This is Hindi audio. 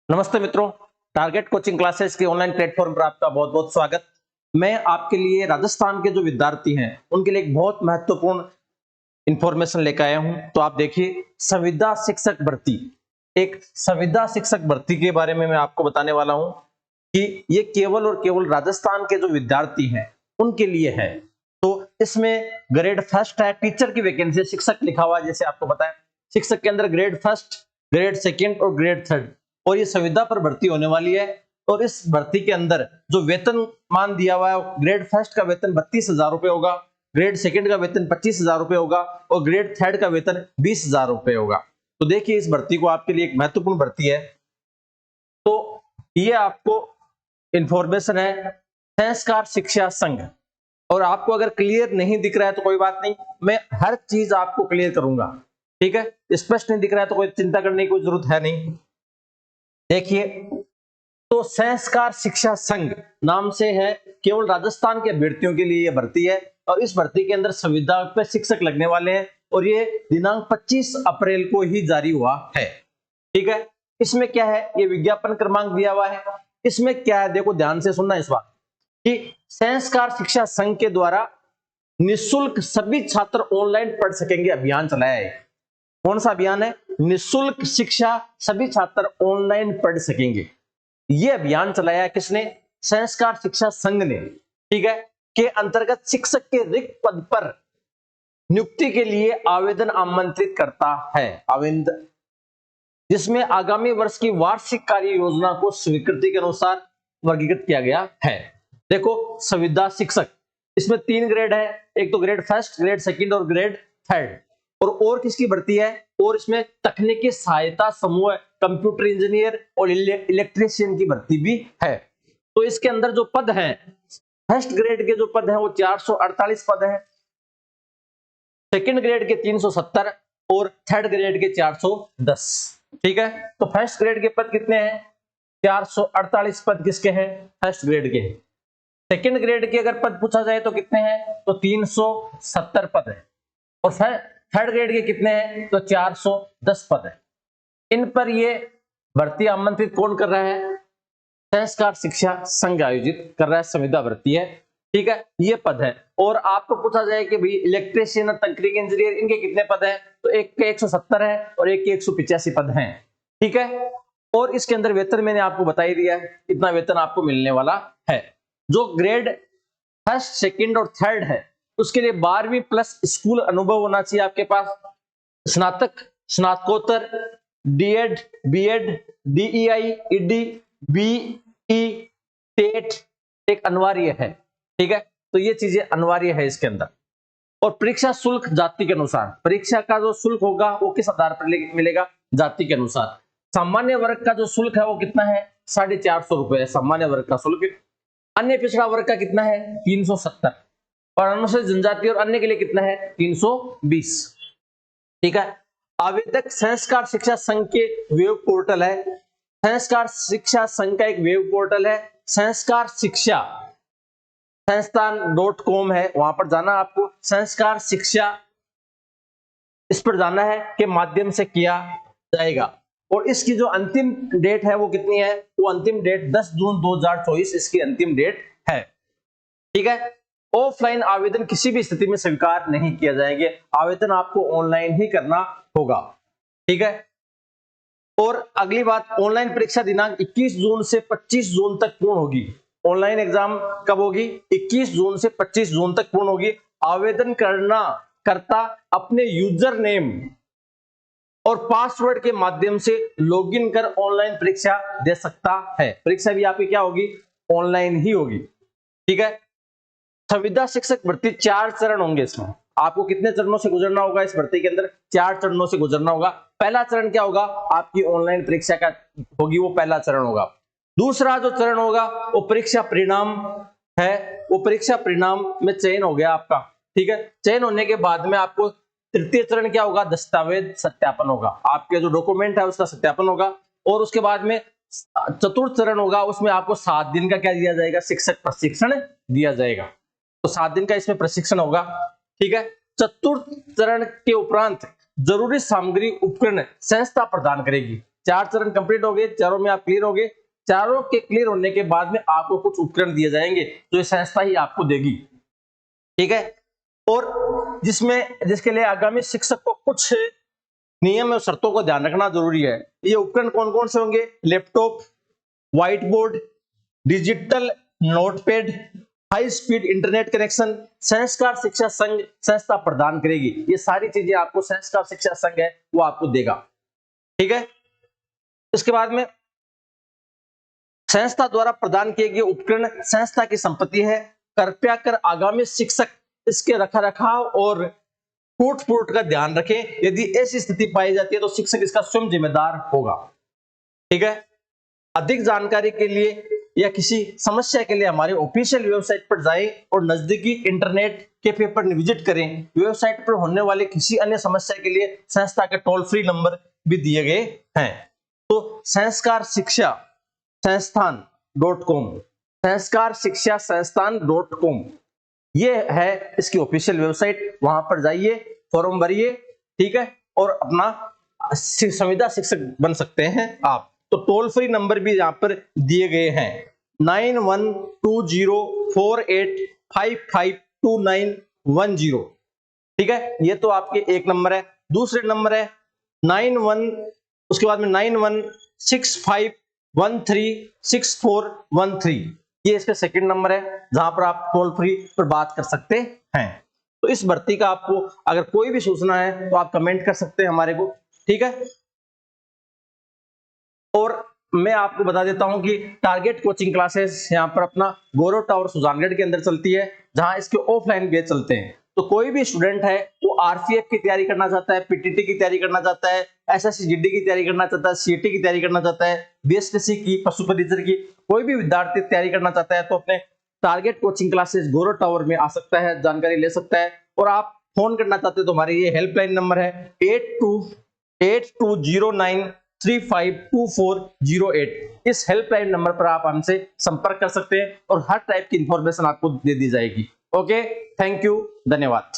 नमस्ते मित्रों, टारगेट कोचिंग क्लासेस के ऑनलाइन प्लेटफॉर्म पर आपका बहुत बहुत स्वागत। मैं आपके लिए राजस्थान के जो विद्यार्थी हैं उनके लिए एक बहुत महत्वपूर्ण इंफॉर्मेशन लेकर आया हूं। तो आप देखिए, संविदा शिक्षक भर्ती, एक संविदा शिक्षक भर्ती के बारे में मैं आपको बताने वाला हूं कि ये केवल और केवल राजस्थान के जो विद्यार्थी हैं उनके लिए है। तो इसमें ग्रेड फर्स्ट है, टीचर की वैकेंसी, शिक्षक लिखा हुआ है जैसे आपको बताया। शिक्षक के अंदर ग्रेड फर्स्ट, ग्रेड सेकेंड और ग्रेड थर्ड, और ये संविदा पर भर्ती होने वाली है। और इस भर्ती के अंदर जो वेतन मान दिया हुआ है, ग्रेड फर्स्ट का वेतन 32,000 रुपए होगा, ग्रेड सेकंड का वेतन 25,000 रुपए होगा और ग्रेड थर्ड का वेतन 20,000 रुपए होगा। तो देखिए, इस भर्ती को आपके लिए एक महत्वपूर्ण भर्ती है। तो ये आपको इंफॉर्मेशन है संस्कार शिक्षा संघ। और आपको अगर क्लियर नहीं दिख रहा है तो कोई बात नहीं, मैं हर चीज आपको क्लियर करूंगा। ठीक है, स्पष्ट नहीं दिख रहा है तो कोई चिंता करने की कोई जरूरत है नहीं। देखिए, तो संस्कार शिक्षा संघ नाम से है, केवल राजस्थान के अभ्यर्थियों के लिए यह भर्ती है। और इस भर्ती के अंदर संविदा पे शिक्षक लगने वाले हैं और ये दिनांक 25 अप्रैल को ही जारी हुआ है। ठीक है, इसमें क्या है, ये विज्ञापन क्रमांक दिया हुआ है। इसमें क्या है, देखो ध्यान से सुनना इस बात कि संस्कार शिक्षा संघ के द्वारा निःशुल्क सभी छात्र ऑनलाइन पढ़ सकेंगे अभियान चलाया है। कौन सा अभियान है? निःशुल्क शिक्षा सभी छात्र ऑनलाइन पढ़ सकेंगे। यह अभियान चलाया है किसने? संस्कार शिक्षा संघ ने। ठीक है, के अंतर्गत शिक्षक के रिक्त पद पर नियुक्ति के लिए आवेदन आमंत्रित करता है। आवेदन जिसमें आगामी वर्ष की वार्षिक कार्य योजना को स्वीकृति के अनुसार वर्गीकृत किया गया है। देखो, संविदा शिक्षक, इसमें 3 ग्रेड है, एक तो ग्रेड फर्स्ट, ग्रेड सेकंड और ग्रेड थर्ड। और किसकी भर्ती है? और इसमें तकनीकी सहायता समूह, कंप्यूटर इंजीनियर और इलेक्ट्रीशियन की भर्ती भी है। तो इसके अंदर जो पद हैं, फर्स्ट ग्रेड के जो पद हैं वो 448 पद हैं, सेकंड ग्रेड के 370 और थर्ड ग्रेड के 410। ठीक है, तो फर्स्ट ग्रेड के पद कितने हैं? 448 पद किसके हैं? फर्स्ट ग्रेड के। सेकंड ग्रेड के अगर पद पूछा जाए तो कितने हैं? तो 370 पद है। और थर्ड ग्रेड के कितने हैं? तो 410 पद है। इन पर ये भर्ती आमंत्रित कौन कर रहा है? संस्कार शिक्षा संघ आयोजित कर रहा है, संविदा भर्ती है। ठीक है, ये पद है। और आपको पूछा जाए कि भाई इलेक्ट्रीशियन और तकनीकी इंजीनियर, इनके कितने पद हैं? तो एक के 170 है और एक के 185 पद हैं। ठीक है, और इसके अंदर वेतन मैंने आपको बता ही दिया है, इतना वेतन आपको मिलने वाला है। जो ग्रेड फर्स्ट, सेकंड और थर्ड है उसके लिए 12वीं प्लस स्कूल अनुभव होना चाहिए आपके पास। स्नातक, स्नातकोत्तर, DEd, BEd, DEI, ED, BE, TET एक अनिवार्य है। ठीक है, तो ये चीजें अनिवार्य है इसके अंदर। और परीक्षा शुल्क जाति के अनुसार, परीक्षा का जो शुल्क होगा वो किस आधार पर मिलेगा? जाति के अनुसार। सामान्य वर्ग का जो शुल्क है वो कितना है? 450 रुपए है सामान्य वर्ग का शुल्क। अन्य पिछड़ा वर्ग का कितना है? 370। और अनुसूचित जनजाति और अन्य के लिए कितना है? 320। ठीक है, आवेदक संस्कार शिक्षा संघ के वेब पोर्टल है, संस्कार शिक्षा संघ का एक वेब पोर्टल है, संस्कार शिक्षा संस्थान.com है, वहां पर जाना आपको। संस्कार शिक्षा इस पर जाना है के माध्यम से किया जाएगा। और इसकी जो अंतिम डेट है वो कितनी है? वो अंतिम डेट 10 जून 2024 इसकी अंतिम डेट है। ठीक है, ऑफलाइन आवेदन किसी भी स्थिति में स्वीकार नहीं किया जाएंगे, आवेदन आपको ऑनलाइन ही करना होगा। ठीक है, और अगली बात, ऑनलाइन परीक्षा दिनांक 21 जून से 25 जून तक पूर्ण होगी। ऑनलाइन एग्जाम कब होगी? 21 जून से 25 जून तक पूर्ण होगी। आवेदन करता अपने यूजर नेम और पासवर्ड के माध्यम से लॉगिन कर ऑनलाइन परीक्षा दे सकता है। परीक्षा भी आपकी क्या होगी? ऑनलाइन ही होगी। ठीक है, संविदा शिक्षक भर्ती 4 चरण होंगे। इसमें आपको कितने चरणों से गुजरना होगा? इस भर्ती के अंदर 4 चरणों से गुजरना होगा। पहला चरण क्या होगा? आपकी ऑनलाइन परीक्षा का होगी, वो पहला चरण होगा। दूसरा जो चरण होगा वो परीक्षा परिणाम है, वो परीक्षा परिणाम में चयन हो गया आपका। ठीक है, चयन होने के बाद में आपको तृतीय चरण क्या होगा? दस्तावेज सत्यापन होगा, आपके जो डॉक्यूमेंट है उसका सत्यापन होगा। और उसके बाद में चतुर्थ चरण होगा, उसमें आपको 7 दिन का क्या दिया जाएगा? शिक्षक प्रशिक्षण दिया जाएगा। तो 7 दिन का इसमें प्रशिक्षण होगा। ठीक है, चतुर्थ चरण के उपरांत जरूरी सामग्री उपकरण संस्था प्रदान करेगी। 4 चरण कंप्लीट हो गए, चारों में आप क्लियर हो गए। चारों के क्लियर होने के बाद में आपको कुछ उपकरण दिए जाएंगे जो ये संस्था ही आपको देगी, ठीक है। और जिसके लिए आगामी शिक्षक को कुछ नियम और शर्तों को ध्यान रखना जरूरी है। ये उपकरण कौन कौन से होंगे? Laptop, white board, digital notepad, high speed internet connection संस्कार शिक्षा संघ संस्था प्रदान करेगी। ये सारी चीजें आपको संस्कार शिक्षा संघ है वो आपको देगा, ठीक है। इसके बाद में संस्था द्वारा प्रदान किए गए उपकरण संस्था की संपत्ति है। कृपया कर आगामी शिक्षक इसके रखरखाव और टूट-फूट का ध्यान रखें। यदि ऐसी स्थिति पाई जाती है तो शिक्षक इसका स्वयं जिम्मेदार होगा, ठीक है। अधिक जानकारी के लिए या किसी समस्या के लिए हमारे ऑफिशियल वेबसाइट पर जाएं और नजदीकी इंटरनेट कैफे पर विजिट करें। वेबसाइट पर होने वाले किसी अन्य समस्या के लिए संस्था के टोल फ्री नंबर भी दिए गए हैं। तो संस्कार शिक्षा संस्थान.com, संस्कार शिक्षा संस्थान.com ये है इसकी ऑफिशियल वेबसाइट। वहां पर जाइए, फॉर्म भरिए, ठीक है, और अपना संविदा शिक्षक बन सकते हैं आप। तो टोल फ्री नंबर भी यहाँ पर दिए गए हैं 912048552910, ठीक है। ये तो आपके एक नंबर है। दूसरे नंबर है 91, उसके बाद में 9165136413, ये इसका सेकंड नंबर है जहां पर आप टोल फ्री पर बात कर सकते हैं। तो इस भर्ती का आपको अगर कोई भी सूचना है तो आप कमेंट कर सकते हैं हमारे को, ठीक है। और मैं आपको बता देता हूं कि टारगेट कोचिंग क्लासेस यहां पर अपना गौरव टावर सुजानगढ़ के अंदर चलती है, जहां इसके ऑफलाइन बैच चलते हैं। तो कोई भी स्टूडेंट है वो आरपीएफ की तैयारी करना चाहता है, पीटीटी की तैयारी करना चाहता है, एसएससी जीडी की तैयारी करना चाहता है, सीईटी की तैयारी करना चाहता है, बीएसटीसी की, पशु परिचर की, कोई भी विद्यार्थी तैयारी करना चाहता है तो अपने टारगेट कोचिंग क्लासेस गौरव टावर में आ सकता है, जानकारी ले सकता है। और आप फोन करना चाहते हैं तो हमारे ये हेल्पलाइन नंबर है 828209352408। इस हेल्पलाइन नंबर पर आप हमसे संपर्क कर सकते हैं और हर टाइप की इंफॉर्मेशन आपको दे दी जाएगी। ओके, थैंक यू, धन्यवाद।